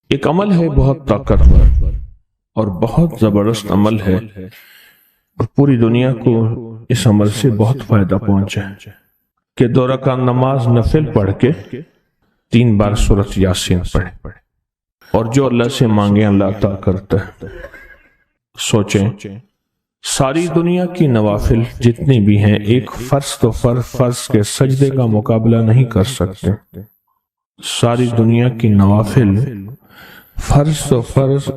ایک عمل ہے بہت طاقتور اور بہت زبردست عمل ہے، اور پوری دنیا کو اس عمل سے بہت فائدہ پہنچا ہے کہ 2 رکعت نماز نفل پڑھ کے 3 بار سورۃ یاسین پڑھے، اور جو اللہ سے مانگے اللہ عطا کرتا ہے۔ سوچیں، ساری دنیا کی نوافل جتنی بھی ہیں ایک فرض تو فرض کے سجدے کا مقابلہ نہیں کر سکتے۔ ساری دنیا کی نوافل فرض تو فرض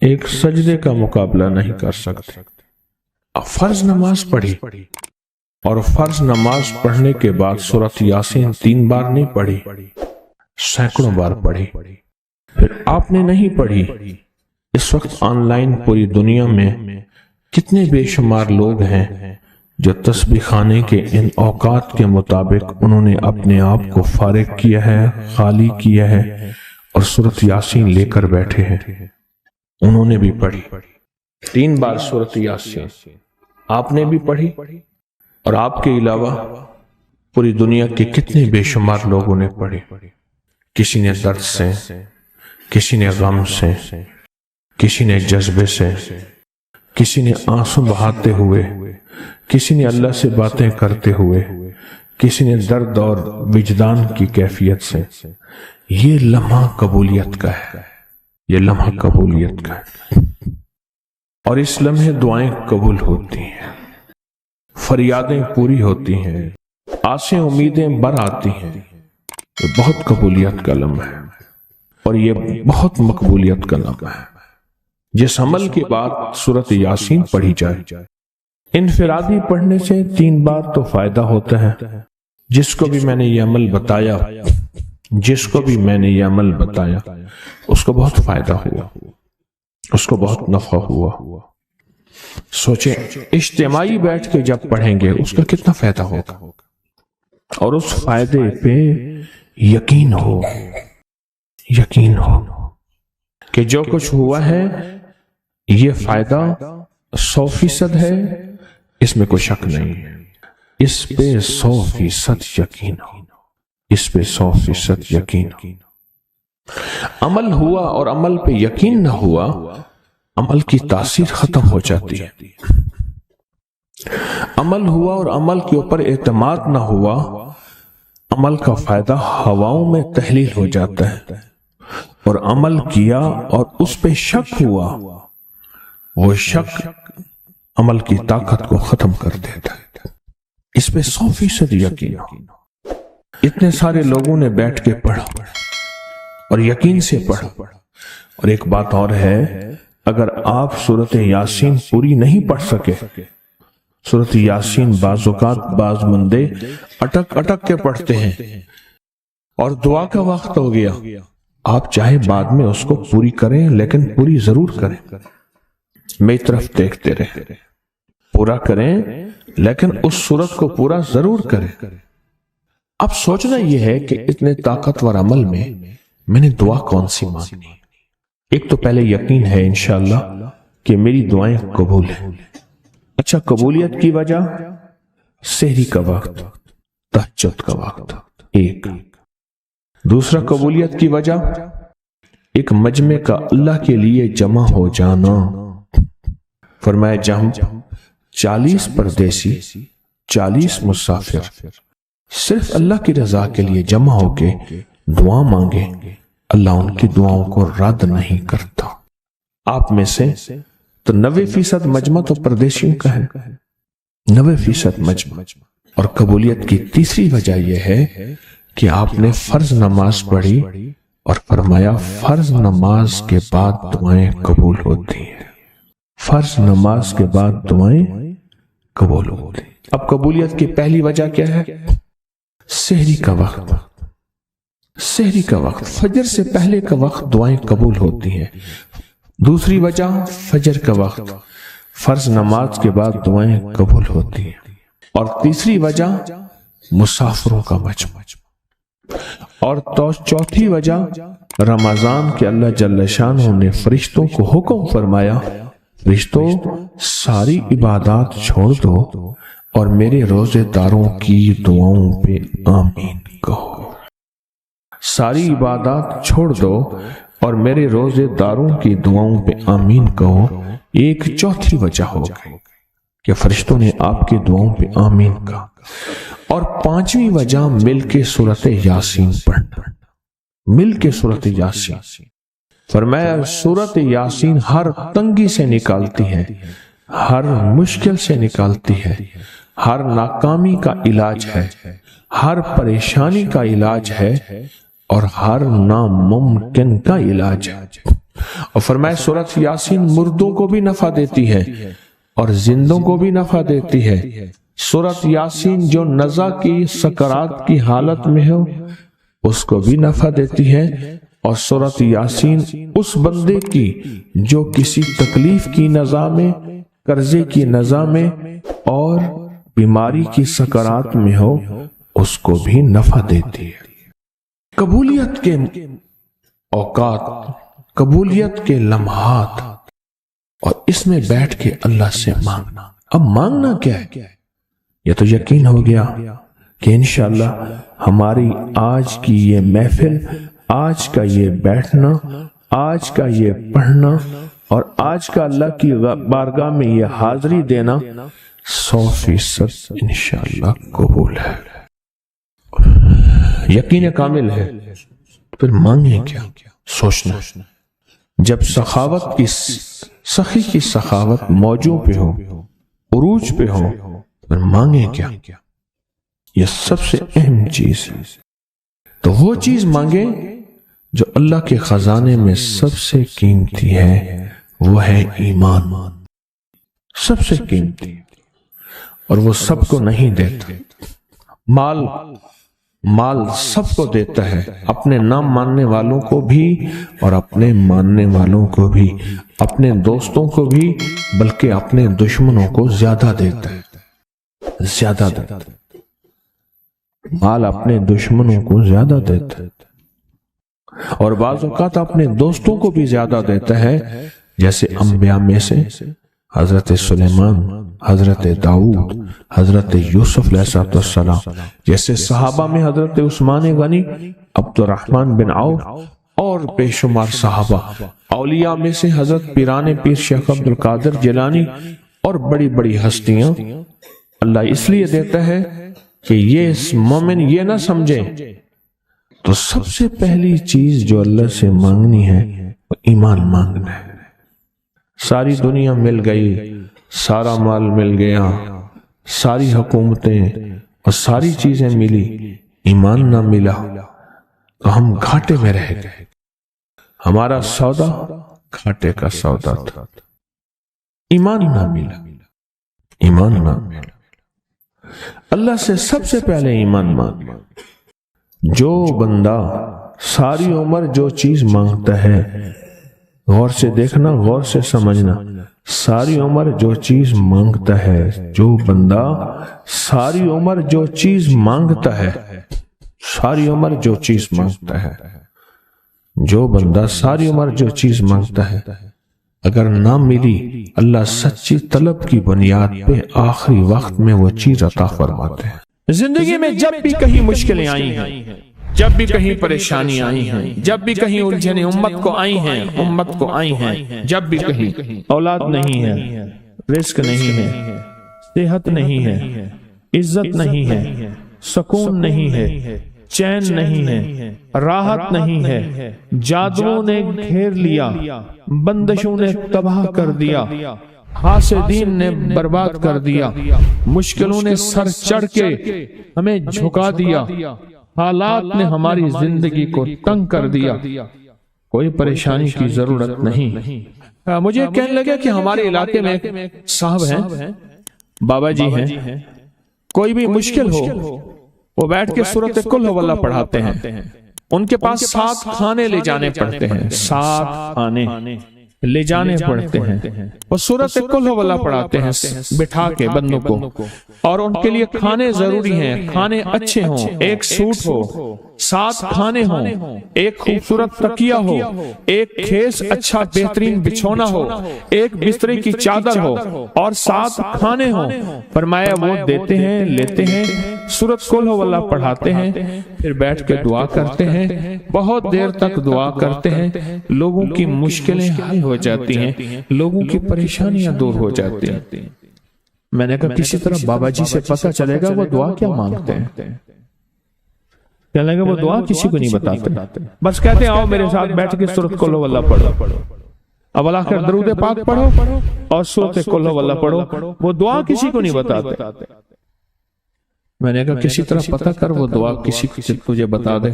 ایک سجدے کا مقابلہ نہیں کر سکتے۔ اب فرض نماز پڑھی، اور فرض نماز پڑھنے کے بعد سورۃ یاسین 3 بار نہیں پڑھی، سینکڑوں بار پڑھی۔ پھر آپ نے نہیں پڑھی، اس وقت آن لائن پوری دنیا میں کتنے بے شمار لوگ ہیں جو تسبیح خانے کے ان اوقات کے مطابق انہوں نے اپنے آپ کو فارغ کیا ہے، خالی کیا ہے، اور سورۃ یاسین لے کر بیٹھے ہیں۔ انہوں نے بھی پڑھی 3 بار سورۃ یاسین، آپ نے بھی پڑھی، اور آپ کے علاوہ پوری دنیا کے کتنے بے شمار لوگوں نے پڑھی۔ کسی نے درد سے، کسی نے غم سے، کسی نے جذبے سے، کسی نے آنسو بہاتے ہوئے، کسی نے اللہ سے باتیں کرتے ہوئے، کسی نے درد اور وجدان کی کیفیت سے۔ یہ لمحہ قبولیت کا ہے، یہ لمحہ قبولیت کا ہے، اور اس لمحے دعائیں قبول ہوتی ہیں، فریادیں پوری ہوتی ہیں، آسیں امیدیں بر آتی ہیں۔ یہ بہت قبولیت کا لمحہ ہے، اور یہ بہت مقبولیت کا لمحہ ہے۔ جس عمل کے بعد سورۃ یاسین پڑھی جائے، انفرادی پڑھنے سے 3 بار تو فائدہ ہوتا ہے۔ جس کو بھی میں نے یہ عمل بتایا، اس کو بہت فائدہ ہوا، اس کو بہت نفع ہوا۔ سوچیں، اجتماعی بیٹھ کے جب پڑھیں گے اس کا کتنا فائدہ ہوگا، اور اس فائدے پہ یقین ہو کہ جو کچھ ہوا ہے یہ فائدہ 100% ہے، اس میں کوئی شک نہیں ہے، اس پہ 100% یقین ہو، اس پہ 100% یقین ہو۔ عمل ہوا اور عمل پہ یقین نہ ہوا، عمل کی تاثیر ختم ہو جاتی ہے۔ عمل ہوا اور عمل کے اوپر اعتماد نہ ہوا، عمل کا فائدہ ہواؤں میں تحلیل ہو جاتا ہے، اور عمل کیا اور اس پہ شک ہوا، وہ شک عمل کی طاقت کو ختم کر دیتا ہے۔ اس پہ 100% یقین ہو۔ اتنے سارے لوگوں نے بیٹھ کے پڑھا اور یقین سے پڑھا۔ اور ایک بات اور ہے، اگر آپ سورۃ یاسین پوری نہیں پڑھ سکے، سورۃ یاسین بعض اوقات بعض بندے اٹک کے پڑھتے ہیں، اور دعا کا وقت ہو گیا، آپ چاہے بعد میں اس کو پوری کریں، لیکن پوری ضرور کریں، میری طرف دیکھتے رہیں، پورا کریں، لیکن اس سورت کو پورا ضرور کریں۔ اب سوچنا یہ ہے کہ اتنے طاقتور عمل میں نے دعا کون سی مانگنی؟ ایک تو پہلے یقین ہے انشاءاللہ کہ میری دعائیں قبول ہیں۔ اچھا، قبولیت کی وجہ سحری کا وقت، تہجد کا وقت، ایک۔ دوسرا قبولیت کی وجہ ایک مجمع کا اللہ کے لیے جمع ہو جانا۔ فرمایا جہاں 40 پردیسی، 40 مسافر صرف اللہ کی رضا کے لیے جمع ہو کے دعا مانگے، اللہ ان کی دعاؤں کو رد نہیں کرتا۔ آپ میں سے تو 90% مجمع تو پردیسیوں کا ہے، 90% مجمع۔ اور قبولیت کی تیسری وجہ یہ ہے کہ آپ نے فرض نماز پڑھی، اور فرمایا فرض نماز کے بعد دعائیں قبول ہوتی ہیں، فرض نماز کے بعد دعائیں قبول ہوتی ہیں۔ اب قبولیت کی پہلی وجہ کیا ہے؟ سحری کا وقت، سحری کا وقت، فجر سے پہلے کا وقت دعائیں قبول ہوتی ہیں۔ دوسری وجہ فجر کا وقت، فرض نماز کے بعد دعائیں قبول ہوتی ہیں۔ اور تیسری وجہ مسافروں کا مجمع۔ اور چوتھی وجہ رمضان کے اللہ جل شانہ نے فرشتوں کو حکم فرمایا، فرشتوں ساری عبادات چھوڑ دو اور میرے روزے داروں کی دعاؤں پہ آمین کہو۔ ساری عبادات چھوڑ دو اور میرے روزے داروں کی دعاؤں پہ آمین کہو، ایک چوتھی وجہ ہو گئی کہ فرشتوں نے آپ کی دعاؤں پہ آمین کہا۔ اور پانچویں وجہ مل کے سورۃ یاسین پڑھنا، مل کے سورۃ یاسین۔ فرمایا سورۃ یاسین ہر تنگی سے نکالتی ہے، ہر مشکل سے نکالتی ہے، ہر ناکامی کا علاج ہے، ہر پریشانی کا علاج ہے، اور ہر ناممکن کا علاج ہے۔ اور فرمایا سورۃ یاسین مردوں کو بھی نفع دیتی ہے اور زندوں کو بھی نفع دیتی ہے۔ سورۃ یاسین جو نزع کی سکرات کی حالت میں ہو اس کو بھی نفع دیتی ہے، اور سورۃ یاسین اس بندے کی جو کسی تکلیف کی نزع میں، قرضے کی نزع میں اور بیماری کی سکرات میں ہو اس کو بھی نفع دیتی ہے۔ قبولیت کے اوقات، قبولیت کے لمحات، اور اس میں بیٹھ کے اللہ سے مانگنا۔ اب مانگنا کیا ہے؟ یہ تو یقین ہو گیا کہ انشاءاللہ ہماری آج کی یہ محفل، آج کا یہ بیٹھنا، آج کا یہ پڑھنا اور آج کا اللہ کی بارگاہ میں یہ حاضری دینا 100% انشاءاللہ قبول ہے، یقین کامل ہے۔ پھر مانگیں کیا؟ سوچنا۔ جب سخاوت کی سخی کی سخاوت موجوں پہ ہو، عروج پہ ہو، پھر مانگیں کیا؟ یہ سب سے اہم چیز ہے۔ تو وہ چیز مانگیں جو اللہ کے خزانے میں سب سے قیمتی ہے، وہ ہے ایمان، سب سے قیمتی، اور وہ سب کو نہیں دیتا۔ مال سب کو دیتا ہے، اپنے نہ ماننے والوں کو بھی اور اپنے ماننے والوں کو بھی، اپنے دوستوں کو بھی، بلکہ اپنے دشمنوں کو زیادہ دیتا ہے، زیادہ دیتا ہے۔ مال اپنے دشمنوں کو زیادہ دیتا ہے، اور بعض اوقات اپنے دوستوں کو بھی زیادہ دیتا ہے، جیسے انبیاء میں سے حضرت سلیمان، حضرت داؤد، حضرت یوسف علیہ السلام، جیسے صحابہ میں حضرت عثمان غنی، عبد الرحمن بن عوف اور بے شمار صحابہ، اولیاء میں سے حضرت پیران پیر شیخ عبد القادر جیلانی اور بڑی بڑی ہستیاں۔ اللہ اس لیے دیتا ہے کہ یہ مومن یہ نہ سمجھے۔ تو سب سے پہلی چیز جو اللہ سے مانگنی ہے وہ ایمان مانگنا ہے۔ ساری دنیا مل گئی، سارا مال مل گیا، ساری حکومتیں اور ساری چیزیں ملی، ایمان نہ ملا تو ہم گھاٹے میں رہ گئے۔ ہمارا سودا گھاٹے کا سودا تھا، ایمان نہ ملا، ایمان نہ ملا۔ اللہ سے سب سے پہلے ایمان مانگ۔ جو بندہ ساری عمر جو چیز مانگتا ہے، غور سے دیکھنا، غور سے سمجھنا، ساری عمر جو چیز مانگتا ہے، جو بندہ ساری عمر جو چیز مانگتا ہے، ساری عمر جو چیز مانگتا ہے، جو بندہ ساری عمر جو چیز مانگتا ہے، اگر نہ ملی، اللہ سچی طلب کی بنیاد پہ آخری وقت میں وہ چیز عطا فرماتے ہیں۔ زندگی میں جب بھی کہیں مشکلیں آئی ہیں، جب بھی کہیں پریشانی آئی ہیں، جب بھی کہیں الجھنیں امت کو آئی ہیں، جب بھی کہیں اولاد نہیں ہے، رزق نہیں ہے، صحت نہیں ہے، عزت نہیں ہے، سکون نہیں ہے، چین نہیں ہے، راحت نہیں ہے، جادوؤں نے گھیر لیا، بندشوں نے تباہ کر دیا، حاسدین نے برباد کر دیا، مشکلوں نے سر چڑھ کے ہمیں جھکا دیا، حالات نے ہماری زندگی کو تنگ کر دیا۔ کوئی پریشانی کی ضرورت نہیں۔ مجھے کہنے لگا کہ ہمارے علاقے میں ایک صاحب ہیں، بابا جی ہیں، کوئی بھی مشکل ہو وہ بیٹھ کے سورۃ قل ہو اللہ پڑھاتے ہیں۔ ان کے پاس 7 کھانے لے جانے پڑتے ہیں، 7 کھانے لے جانے پڑتے ہیں، وہ سورۃ قل ہو اللہ پڑھاتے ہیں بٹھا کے بندوں کو، اور ان کے لیے کھانے ضروری ہیں، کھانے اچھے ہوں، ایک سوٹ ہو، 7 کھانے ہوں، ایک خوبصورت تکیہ ہو، ایک کھیس اچھا بہترین بچھونا ہو، ایک بسترے کی چادر ہو، اور 7 کھانے ہوں۔ فرمایا وہ دیتے ہیں، لیتے ہیں، سورۃ قل ہو اللہ پڑھاتے ہیں، پھر بیٹھ کے دعا کرتے ہیں، بہت دیر تک دعا کرتے ہیں، لوگوں کی مشکلیں حل ہو جاتی ہیں، لوگوں کی پریشانیاں دور ہو جاتی ہیں۔ میں نے کہا کسی طرح بابا جی سے پتہ چلے گا وہ دعا کیا مانگتے ہیں۔ کہنے لگے وہ دعا کسی کو نہیں بتاتے، بس کہتے ہیں آؤ میرے ساتھ بیٹھ کے سورۃ قل ہو اللہ پڑھو، اب اللہ کا درود پاک پڑھو اور سورۃ قل ہو اللہ پڑھو، وہ دعا کسی کو نہیں بتاتے۔ میں نے کہا کسی طرح پتہ کر وہ دعا کسی کو تجھے بتا دے۔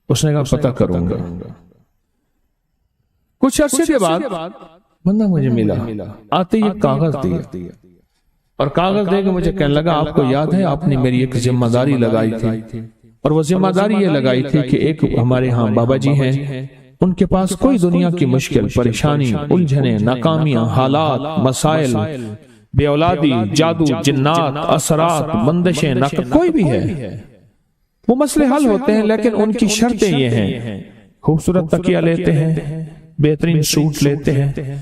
اس نے کہا پتہ کروں گا۔ کچھ عرصے کے بعد بندہ مجھے ملا، آتے ہی ایک کاغذ دیا اور کاغذ دے کے مجھے کہنے لگا آپ کو یاد ہے آپ نے میری ایک ذمہ داری لگائی تھی، اور وہ ذمہ داری یہ لگائی تھی کہ ایک ہمارے ہاں بابا جی ہیں، ان کے پاس کوئی دنیا کی مشکل، پریشانی، الجھنیں، ناکامیاں، حالات، مسائل، بے اولادی، جادو، جنات، اثرات، بندشیں، کوئی بھی ہے، وہ مسئلے حل ہوتے ہیں، لیکن ان کی شرطیں یہ ہیں خوبصورت تکیہ لیتے ہیں، بہترین سوٹ لیتے ہیں،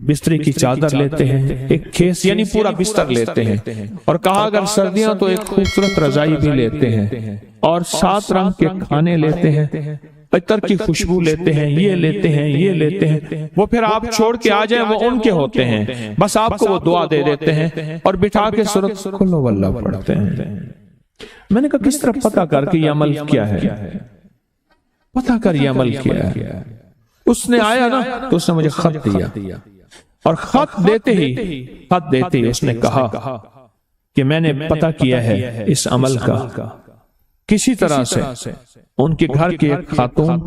بستری کی چادر لیتے ہیں، ایک کھیس یعنی پورا بستر لیتے ہیں، اور کہا اگر سردیاں تو ایک خوبصورت رضائی بھی لیتے ہیں، اور 7 رنگ کے کھانے لیتے ہیں، عطر کی خوشبو لیتے ہیں، یہ لیتے ہیں، یہ لیتے ہیں، وہ پھر آپ چھوڑ کے آ جائیں وہ ان کے ہوتے ہیں، بس آپ کو وہ دعا دے دیتے ہیں اور بٹھا کے سورۃ قل ہو اللہ پڑھتے ہیں۔ میں نے کہا کس طرح پتہ کر کے یہ عمل کیا ہے، پتہ کر یہ عمل کیا ہے۔ اس نے آیا نا تو اس نے مجھے خط دیا، اور خط دیتے ہی اس نے کہا کہ میں نے پتہ کیا ہے اس عمل کا، کسی طرح سے ان کے گھر کے ایک خاتون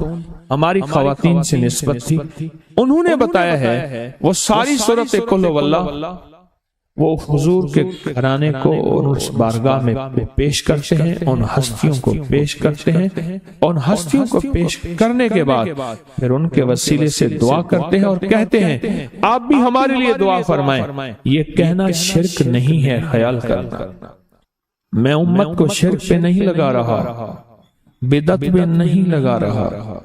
ہماری خواتین سے نسبت تھی، انہوں نے بتایا ہے وہ ساری سورۃ قل ہو اللہ وہ حضور کے گھرانے کو اس بارگاہ میں پیش کرتے ہیں، ان ہستیوں کو پیش کرتے ہیں، ان ہستیوں کو پیش کرنے کے بعد پھر ان کے وسیلے سے دعا کرتے ہیں اور کہتے ہیں آپ بھی ہمارے لیے دعا فرمائیں۔ یہ کہنا شرک نہیں ہے، خیال کرنا میں امت کو شرک پہ نہیں لگا رہا، بدعت پہ نہیں لگا رہا،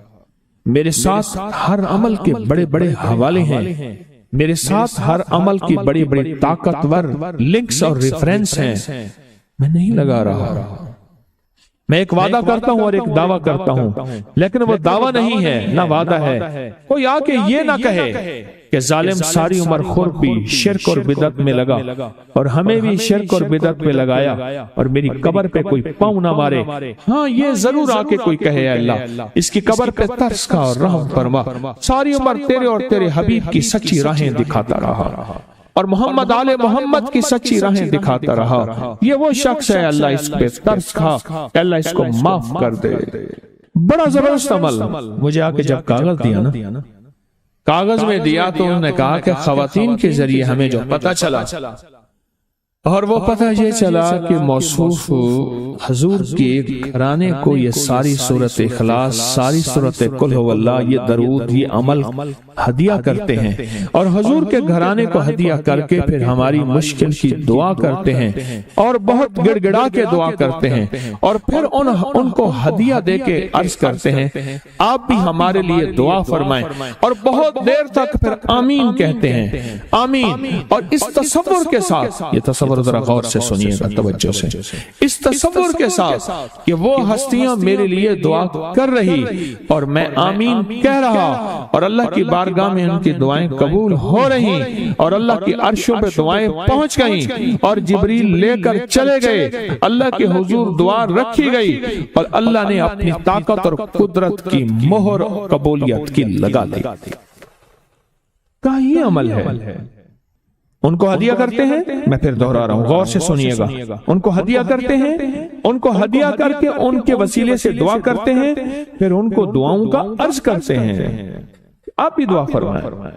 میرے ساتھ ہر عمل کے بڑے بڑے حوالے ہیں، میرے ساتھ ہر عمل کی بڑی بڑی طاقتور لنکس اور ریفرنس ہیں، میں نہیں لگا رہا۔ میں ایک وعدہ کرتا ہوں اور ایک دعویٰ کرتا ہوں، لیکن وہ دعویٰ نہیں ہے نہ وعدہ ہے۔ کوئی آ کے یہ نہ کہے کہ ظالم ساری عمر خود بھی شرک اور بدعت میں لگا اور ہمیں بھی شرک اور بدعت میں لگایا، اور میری قبر پہ کوئی پاؤں نہ مارے۔ ہاں یہ ضرور آ کے کوئی کہے اللہ اس کی قبر پہ ترس کھا اور رحم فرما، ساری عمر تیرے اور تیرے حبیب کی سچی راہیں دکھاتا رہا اور محمد آل محمد کی سچی راہیں دکھاتا رہا، یہ وہ شخص ہے اللہ اس پہ ترس کھا، اللہ اس کو معاف کر دے۔ بڑا زبردست عمل۔ مجھے آ کے جب کاغذ دیا نا، کاغذ میں دیا تو انہوں نے کہا کہ خواتین کے ذریعے ہمیں جو پتہ چلا، اور وہ پتہ یہ چلا کہ موصوف حضور کے گھرانے کو یہ ساری سورۃ اخلاص، ساری سورۃ قل ہو اللہ، یہ درود، یہ عمل ہدیہ کرتے ہیں، اور حضور کے گھرانے کو ہدیہ کر کے پھر ہماری مشکل کی دعا کرتے ہیں اور بہت گڑ گڑا کے دعا کرتے ہیں، اور پھر ان کو ہدیہ دے کے عرض کرتے ہیں آپ بھی ہمارے لیے دعا فرمائیں، اور بہت دیر تک پھر آمین کہتے ہیں، آمین۔ اور اس تصور کے ساتھ، یہ تصور ذرا غور سے سنیے گا توجہ سے، اس تصور کے ساتھ کہ وہ ہستیاں میرے لیے دعا کر رہی اور میں آمین کہہ رہا، اور اللہ کی بارگاہ میں ان کی دعائیں قبول ہو رہی، اور اللہ کی عرشوں پہ دعائیں پہنچ گئیں، اور جبریل لے کر چلے گئے، اللہ کے حضور دعا رکھی گئی، اور اللہ نے اپنی طاقت اور قدرت کی مہر قبولیت کی لگا دی۔ کہا یہ عمل ہے۔ ان کو ہدیہ کرتے ہیں، میں پھر دہرا رہا ہوں، غور سے سنیے گا، ان کو ہدیہ کرتے ہیں، ان کو ہدیہ کر کے ان کے وسیلے سے دعا کرتے ہیں، پھر ان کو دعاؤں کا عرض کرتے ہیں آپ بھی دعا فرمائیں،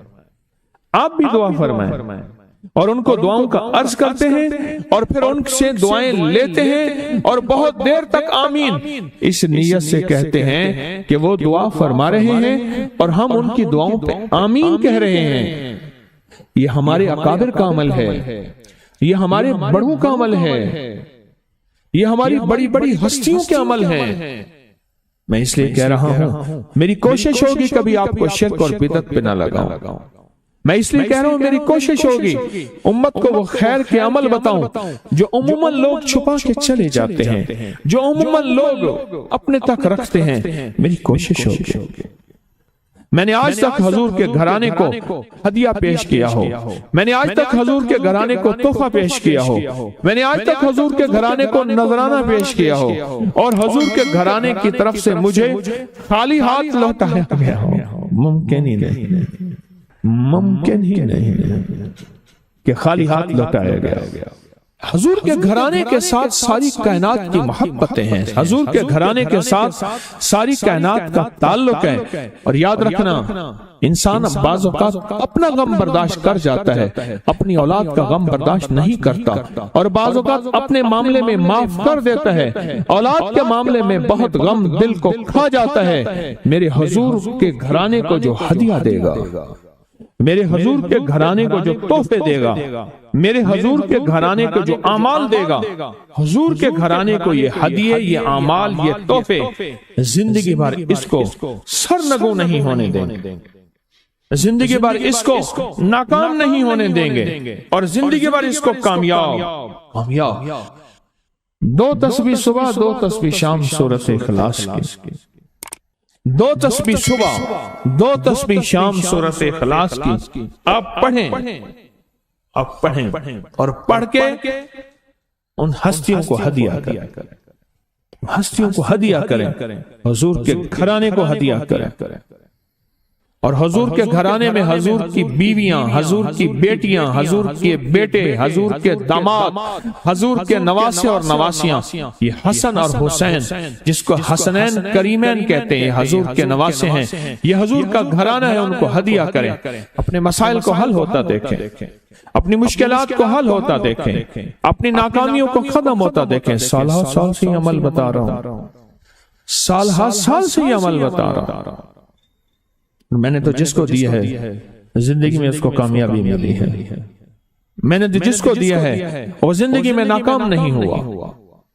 آپ بھی دعا فرمائیں، اور ان کو دعاؤں کا عرض کرتے ہیں، اور پھر ان سے دعائیں لیتے ہیں، اور بہت دیر تک آمین اس نیت سے کہتے ہیں کہ وہ دعا فرما رہے ہیں اور ہم ان کی دعاؤں پہ آمین کہہ رہے ہیں۔ یہ ہمارے اکابر کا عمل ہے، یہ ہمارے بڑوں کا عمل ہے، یہ ہماری بڑی بڑی ہستیوں کے عمل ہیں۔ میں اس لیے کہہ رہا ہوں میری کوشش ہوگی کبھی آپ کو شرک اور بدعت پہ نہ لگاؤں، میں اس لیے کہہ رہا ہوں میری کوشش ہوگی امت کو وہ خیر کے عمل بتاؤں جو عموماً لوگ چھپا کے چلے جاتے ہیں، جو عموماً لوگ اپنے تک رکھتے ہیں۔ میری کوشش ہوگی میں نے آج تک حضور کے گھرانے کو ہدیہ پیش کیا ہو، میں نے آج تک حضور کے گھرانے کو تحفہ پیش کیا ہو، میں نے آج تک حضور کے گھرانے کو نذرانہ پیش کیا ہو، اور حضور کے گھرانے کی طرف سے مجھے خالی ہاتھ لوٹایا گیا ہو۔ ممکن ہی نہیں، ممکن ہی نہیں کہ خالی ہاتھ لوٹایا گیا۔ حضور کے گھرانے کے ساتھ ساری کائنات کی محبتیں ہیں، حضور کے گھرانے کے ساتھ ساری کائنات کا تعلق ہے۔ اور یاد رکھنا انسان بعض اوقات اپنا غم برداشت کر جاتا ہے، اپنی اولاد کا غم برداشت نہیں کرتا، اور بعض اوقات اپنے معاملے میں معاف کر دیتا ہے، اولاد کے معاملے میں بہت غم دل کو کھا جاتا ہے۔ میرے حضور کے گھرانے کو جو ہدیہ دے گا، میرے حضور کے گھرانے کو جو تحفے دے گا، میرے حضور کے گھرانے کو جو اعمال دے گا، حضور کے گھرانے کو یہ ہدیے، یہ اعمال، یہ تحفے زندگی بھر اس کو سرنگوں نہیں ہونے دیں گے، زندگی بھر اس کو ناکام نہیں ہونے دیں گے، اور زندگی بھر اس کو کامیاب۔ 2 تسبیح صبح، 2 تسبیح شام سورۃ اخلاص کی، 2 تسبیح صبح، 2 تسبیح شام سورۃ اخلاص کی آپ پڑھیں، آپ پڑھیں اور پڑھ کے ان ہستیوں کو ہدیہ کریں، ہستیوں کو ہدیہ کریں، حضور کے گھرانے کو ہدیہ کریں، اور حضور کے گھرانے میں حضور کی بیویاں، حضور کی بیٹیاں، حضور کے بیٹے، حضور کے داماد، حضور کے نواسے اور نواسیاں، یہ حسن اور حسین جس کو حسنین کریمین کہتے ہیں، حضور کے نواسے ہیں، یہ حضور کا گھرانہ ہے، ان کو ہدیہ کریں، اپنے مسائل کو حل ہوتا دیکھیں، اپنی مشکلات کو حل ہوتا دیکھیں، اپنی ناکامیوں کو ختم ہوتا دیکھیں۔ سالہ سال سے یہ عمل بتا رہا ہوں، سالہ سال سے یہ عمل بتا رہا ہوں۔ میں نے تو جس کو دیا ہے زندگی میں اس کو کامیابی ملی ہے، میں نے جس کو دیا ہے وہ زندگی میں ناکام نہیں ہوا۔